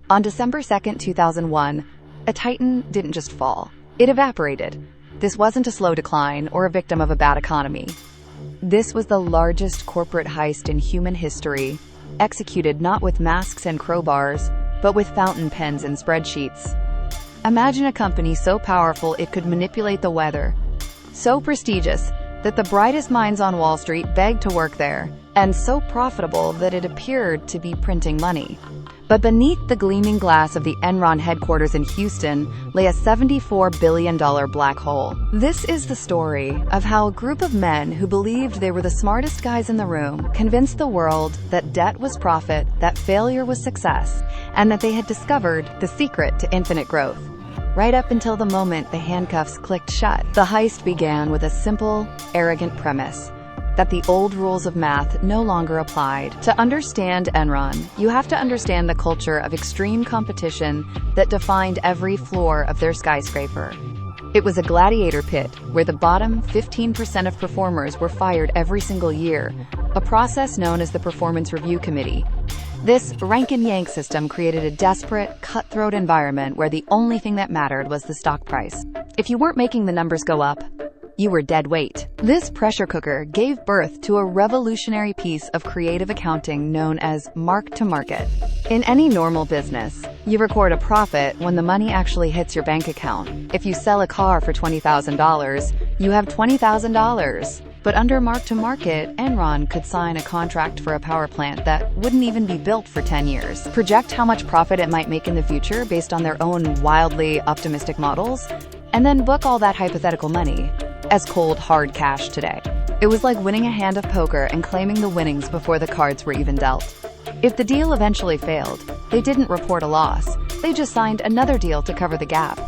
On December 2, 2001, a titan didn't just fall. It evaporated. This wasn't a slow decline or a victim of a bad economy. This was the largest corporate heist in human history, executed not with masks and crowbars, but with fountain pens and spreadsheets. Imagine a company so powerful it could manipulate the weather, so prestigious that the brightest minds on Wall Street begged to work there, and so profitable that it appeared to be printing money. But beneath the gleaming glass of the Enron headquarters in Houston lay a $74 billion black hole. This is the story of how a group of men who believed they were the smartest guys in the room convinced the world that debt was profit, that failure was success, and that they had discovered the secret to infinite growth. Right up until the moment the handcuffs clicked shut, the heist began with a simple, arrogant premise: that the old rules of math no longer applied. To understand Enron, you have to understand the culture of extreme competition that defined every floor of their skyscraper. It was a gladiator pit where the bottom 15% of performers were fired every single year, a process known as the Performance Review Committee. This rank-and-yank system created a desperate, cutthroat environment where the only thing that mattered was the stock price. If you weren't making the numbers go up, you were dead weight. This pressure cooker gave birth to a revolutionary piece of creative accounting known as mark-to-market. In any normal business, you record a profit when the money actually hits your bank account. If you sell a car for $20,000, you have $20,000. But under mark-to-market, Enron could sign a contract for a power plant that wouldn't even be built for 10 years, project how much profit it might make in the future based on their own wildly optimistic models, and then book all that hypothetical money as cold, hard cash today. It was like winning a hand of poker and claiming the winnings before the cards were even dealt. If the deal eventually failed, they didn't report a loss. They just signed another deal to cover the gap.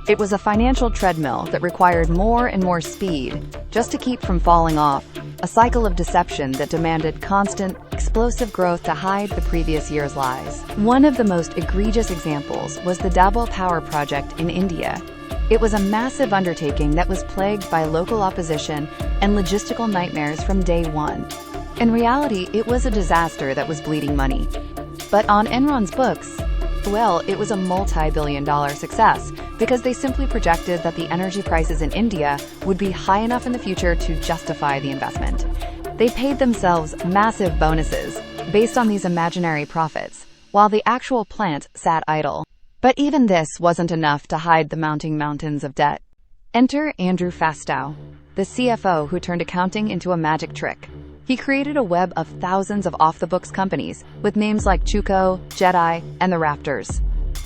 It was a financial treadmill that required more and more speed just to keep from falling off, a cycle of deception that demanded constant, explosive growth to hide the previous year's lies. One of the most egregious examples was the Dabhol power project in India. It was a massive undertaking that was plagued by local opposition and logistical nightmares from day one. In reality, it was a disaster that was bleeding money. But on Enron's books, well, it was a multi-billion-dollar success because they simply projected that the energy prices in India would be high enough in the future to justify the investment. They paid themselves massive bonuses based on these imaginary profits, while the actual plant sat idle. But even this wasn't enough to hide the mounting mountains of debt. Enter Andrew Fastow, the CFO who turned accounting into a magic trick. He created a web of thousands of off-the-books companies with names like Chuko, Jedi, and the Raptors.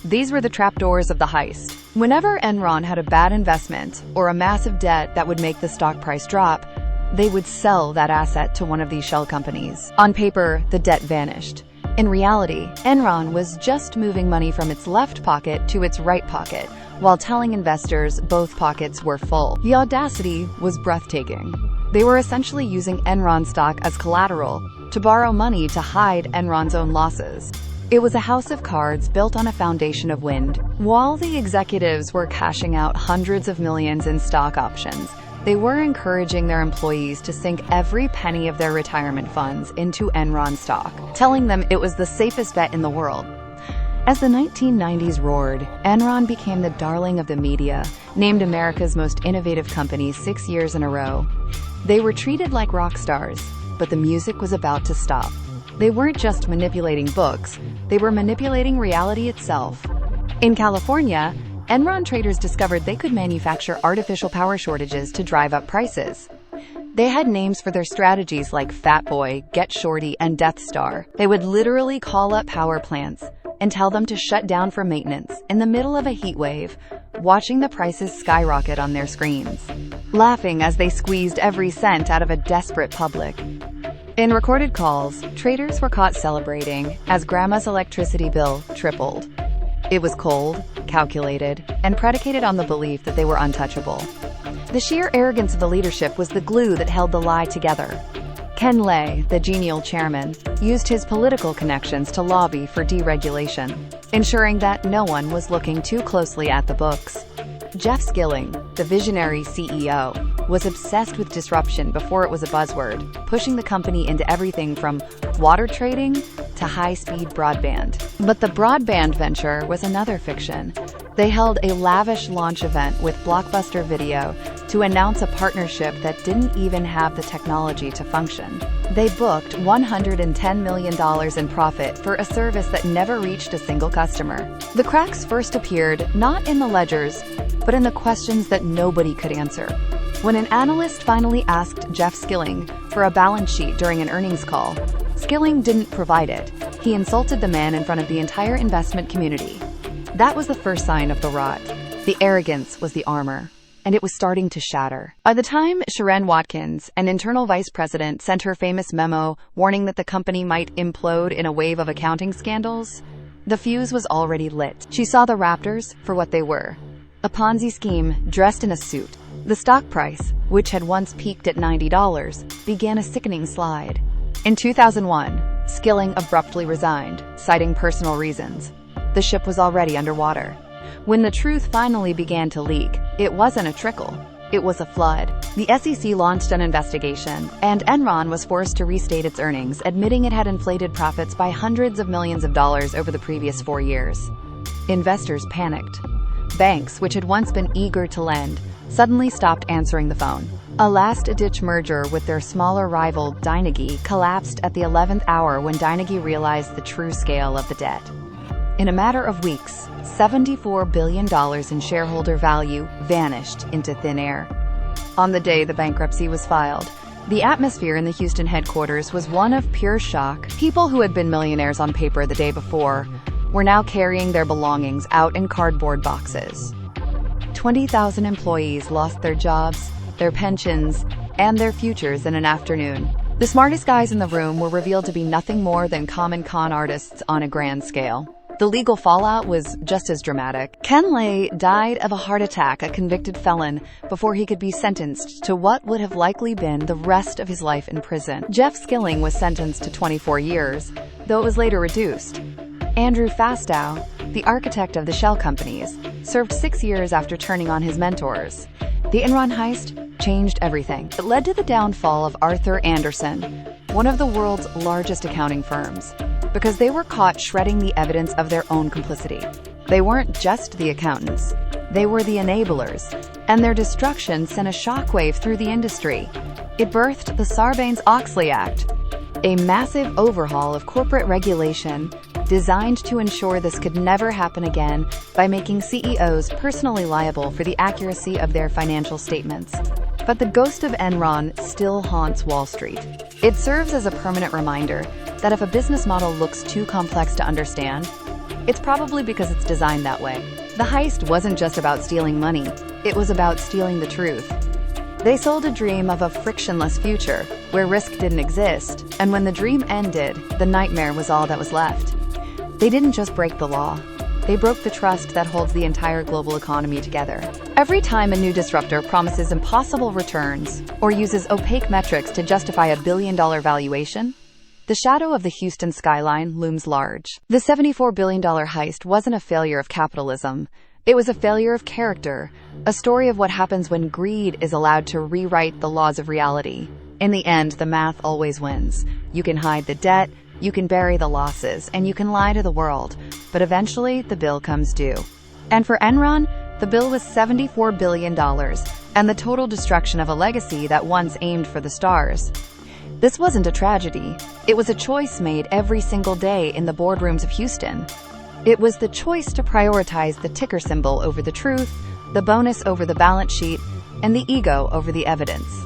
These were the trapdoors of the heist. Whenever Enron had a bad investment or a massive debt that would make the stock price drop, they would sell that asset to one of these shell companies. On paper, the debt vanished. In reality, Enron was just moving money from its left pocket to its right pocket, while telling investors both pockets were full. The audacity was breathtaking. They were essentially using Enron stock as collateral to borrow money to hide Enron's own losses. It was a house of cards built on a foundation of wind. While the executives were cashing out hundreds of millions in stock options, they were encouraging their employees to sink every penny of their retirement funds into Enron stock, telling them it was the safest bet in the world. As the 1990s roared, Enron became the darling of the media, named America's most innovative company 6 years in a row. They were treated like rock stars, but the music was about to stop. They weren't just manipulating books, they were manipulating reality itself. In California, Enron traders discovered they could manufacture artificial power shortages to drive up prices. They had names for their strategies like Fat Boy, Get Shorty, and Death Star. They would literally call up power plants and tell them to shut down for maintenance in the middle of a heat wave, watching the prices skyrocket on their screens, laughing as they squeezed every cent out of a desperate public. In recorded calls, traders were caught celebrating as Grandma's electricity bill tripled. It was cold, calculated, and predicated on the belief that they were untouchable. The sheer arrogance of the leadership was the glue that held the lie together. Ken Lay, the genial chairman, used his political connections to lobby for deregulation, ensuring that no one was looking too closely at the books. Jeff Skilling, the visionary CEO, was obsessed with disruption before it was a buzzword, pushing the company into everything from water trading to high-speed broadband. But the broadband venture was another fiction. They held a lavish launch event with Blockbuster Video to announce a partnership that didn't even have the technology to function. They booked $110 million in profit for a service that never reached a single customer. The cracks first appeared not in the ledgers, but in the questions that nobody could answer. When an analyst finally asked Jeff Skilling for a balance sheet during an earnings call, Skilling didn't provide it. He insulted the man in front of the entire investment community. That was the first sign of the rot. The arrogance was the armor, and it was starting to shatter. By the time Sharon Watkins, an internal vice president, sent her famous memo warning that the company might implode in a wave of accounting scandals, the fuse was already lit. She saw the Raptors for what they were: a Ponzi scheme dressed in a suit. The stock price, which had once peaked at $90, began a sickening slide. In 2001, Skilling abruptly resigned, citing personal reasons. The ship was already underwater. When the truth finally began to leak, it wasn't a trickle. It was a flood. The SEC launched an investigation, and Enron was forced to restate its earnings, admitting it had inflated profits by hundreds of millions of dollars over the previous 4 years. Investors panicked. Banks, which had once been eager to lend, suddenly stopped answering the phone. A last-ditch merger with their smaller rival, Dynegy, collapsed at the 11th hour when Dynegy realized the true scale of the debt. In a matter of weeks, $74 billion in shareholder value vanished into thin air. On the day the bankruptcy was filed, the atmosphere in the Houston headquarters was one of pure shock. People who had been millionaires on paper the day before were now carrying their belongings out in cardboard boxes. 20,000 employees lost their jobs, their pensions, and their futures in an afternoon. The smartest guys in the room were revealed to be nothing more than common con artists on a grand scale. The legal fallout was just as dramatic. Ken Lay died of a heart attack, a convicted felon, before he could be sentenced to what would have likely been the rest of his life in prison. Jeff Skilling was sentenced to 24 years, though it was later reduced. Andrew Fastow, the architect of the shell companies, served 6 years after turning on his mentors. The Enron heist changed everything. It led to the downfall of Arthur Andersen, one of the world's largest accounting firms, because they were caught shredding the evidence of their own complicity. They weren't just the accountants, they were the enablers, and their destruction sent a shockwave through the industry. It birthed the Sarbanes-Oxley Act, a massive overhaul of corporate regulation designed to ensure this could never happen again by making CEOs personally liable for the accuracy of their financial statements. But the ghost of Enron still haunts Wall Street. It serves as a permanent reminder that if a business model looks too complex to understand, it's probably because it's designed that way. The heist wasn't just about stealing money, it was about stealing the truth. They sold a dream of a frictionless future where risk didn't exist, and when the dream ended, the nightmare was all that was left. They didn't just break the law, they broke the trust that holds the entire global economy together. Every time a new disruptor promises impossible returns or uses opaque metrics to justify a billion-dollar valuation, the shadow of the Houston skyline looms large. The $74 billion heist wasn't a failure of capitalism. It was a failure of character, a story of what happens when greed is allowed to rewrite the laws of reality. In the end, the math always wins. You can hide the debt, you can bury the losses, and you can lie to the world, but eventually the bill comes due. And for Enron, the bill was $74 billion, and the total destruction of a legacy that once aimed for the stars. This wasn't a tragedy. It was a choice made every single day in the boardrooms of Houston. It was the choice to prioritize the ticker symbol over the truth, the bonus over the balance sheet, and the ego over the evidence.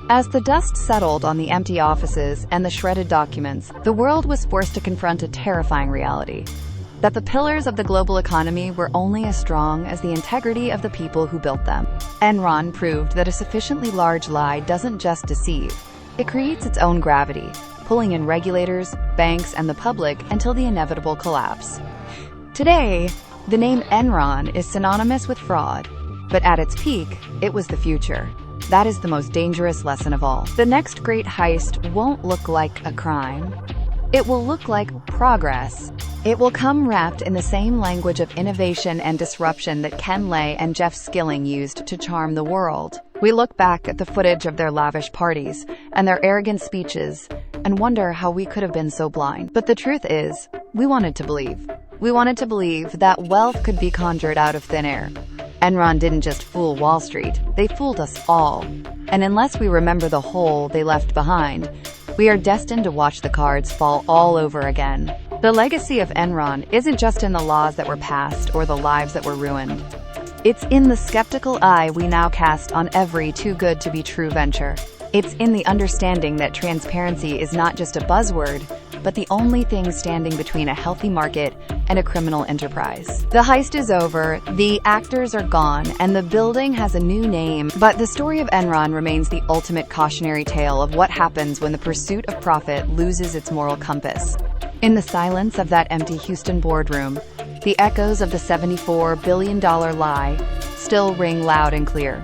As the dust settled on the empty offices and the shredded documents, the world was forced to confront a terrifying reality: that the pillars of the global economy were only as strong as the integrity of the people who built them. Enron proved that a sufficiently large lie doesn't just deceive, it creates its own gravity, pulling in regulators, banks, and the public until the inevitable collapse. Today, the name Enron is synonymous with fraud, but at its peak, it was the future. That is the most dangerous lesson of all. The next great heist won't look like a crime. It will look like progress. It will come wrapped in the same language of innovation and disruption that Ken Lay and Jeff Skilling used to charm the world. We look back at the footage of their lavish parties and their arrogant speeches, and wonder how we could have been so blind. But the truth is, we wanted to believe. We wanted to believe that wealth could be conjured out of thin air. Enron didn't just fool Wall Street, they fooled us all. And unless we remember the hole they left behind, we are destined to watch the cards fall all over again. The legacy of Enron isn't just in the laws that were passed or the lives that were ruined. It's in the skeptical eye we now cast on every too-good-to-be-true venture. It's in the understanding that transparency is not just a buzzword, but the only thing standing between a healthy market and a criminal enterprise. The heist is over, the actors are gone, and the building has a new name, but the story of Enron remains the ultimate cautionary tale of what happens when the pursuit of profit loses its moral compass. In the silence of that empty Houston boardroom, the echoes of the $74 billion lie still ring loud and clear.